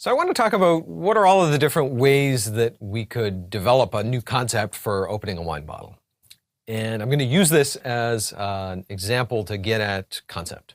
So I want to talk about what are all of the different ways that we could develop a new concept for opening a wine bottle. And I'm going to use this as an example to get at concept.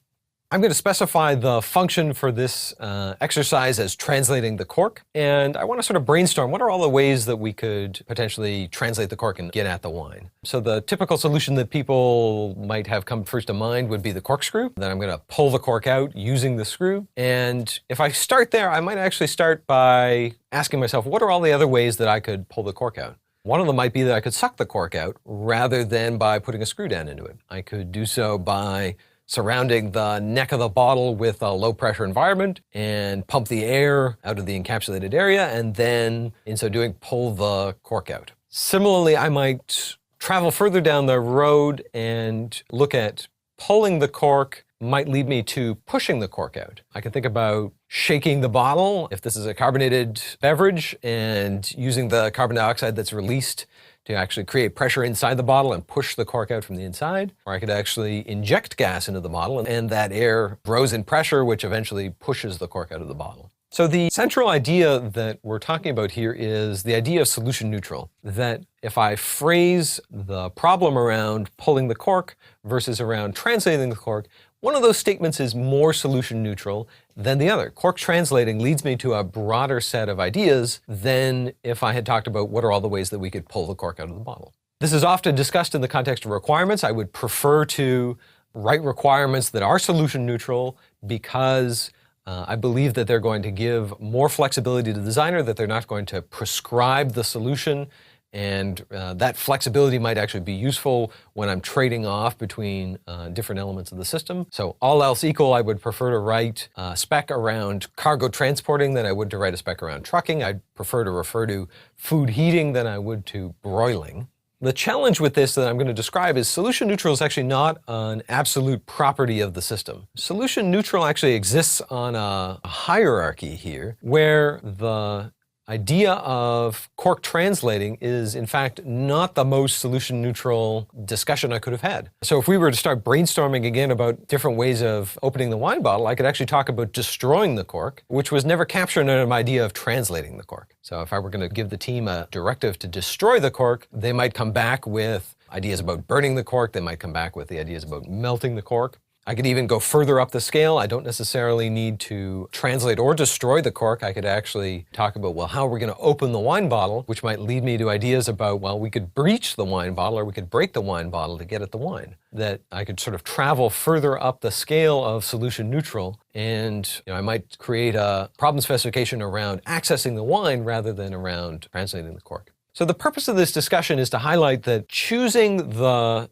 I'm going to specify the function for this exercise as translating the cork. And I want to sort of brainstorm what are all the ways that we could potentially translate the cork and get at the wine. So the typical solution that people might have come first to mind would be the corkscrew. Then I'm going to pull the cork out using the screw. And if I start there, I might actually start by asking myself, what are all the other ways that I could pull the cork out? One of them might be that I could suck the cork out rather than by putting a screw down into it. I could do so by surrounding the neck of the bottle with a low pressure environment and pump the air out of the encapsulated area, and then in so doing pull the cork out. Similarly, I might travel further down the road and look at pulling the cork might lead me to pushing the cork out. I can think about shaking the bottle if this is a carbonated beverage and using the carbon dioxide that's released to actually create pressure inside the bottle and push the cork out from the inside. Or I could actually inject gas into the bottle and that air grows in pressure, which eventually pushes the cork out of the bottle. So the central idea that we're talking about here is the idea of solution neutral, that if I phrase the problem around pulling the cork versus around translating the cork, one of those statements is more solution neutral than the other. Cork translating leads me to a broader set of ideas than if I had talked about what are all the ways that we could pull the cork out of the bottle. This is often discussed in the context of requirements. I would prefer to write requirements that are solution neutral because I believe that they're going to give more flexibility to the designer, that they're not going to prescribe the solution. And that flexibility might actually be useful when I'm trading off between different elements of the system. So all else equal, I would prefer to write a spec around cargo transporting than I would to write a spec around trucking. I'd prefer to refer to food heating than I would to broiling. The challenge with this that I'm going to describe is solution neutral is actually not an absolute property of the system. Solution neutral actually exists on a hierarchy here where the idea of cork translating is in fact not the most solution neutral discussion I could have had. So if we were to start brainstorming again about different ways of opening the wine bottle, I could actually talk about destroying the cork, which was never captured in my idea of translating the cork. So if I were going to give the team a directive to destroy the cork, they might come back with ideas about burning the cork. They might come back with the ideas about melting the cork. I could even go further up the scale. I don't necessarily need to translate or destroy the cork. I could actually talk about, well, how are we going to open the wine bottle, which might lead me to ideas about, well, we could breach the wine bottle or we could break the wine bottle to get at the wine. That I could sort of travel further up the scale of solution neutral, and I might create a problem specification around accessing the wine rather than around translating the cork. So the purpose of this discussion is to highlight that choosing the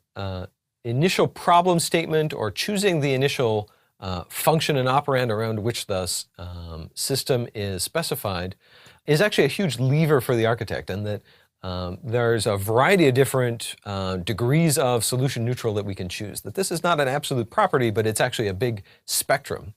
initial problem statement or choosing the initial function and operand around which the system is specified is actually a huge lever for the architect, and that there's a variety of different degrees of solution neutral that we can choose. That this is not an absolute property, but it's actually a big spectrum.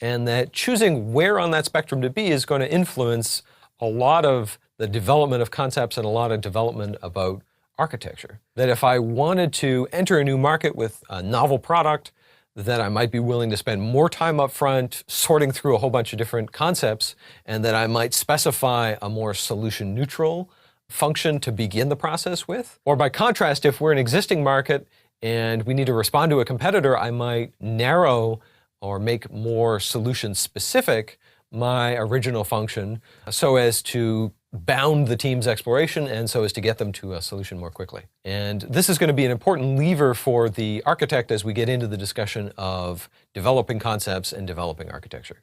And that choosing where on that spectrum to be is going to influence a lot of the development of concepts and a lot of development about architecture. That if I wanted to enter a new market with a novel product, that I might be willing to spend more time up front sorting through a whole bunch of different concepts, and that I might specify a more solution neutral function to begin the process with. Or by contrast, if we're an existing market and we need to respond to a competitor, I might narrow or make more solution specific my original function so as to bound the team's exploration and so as to get them to a solution more quickly. And this is going to be an important lever for the architect as we get into the discussion of developing concepts and developing architecture.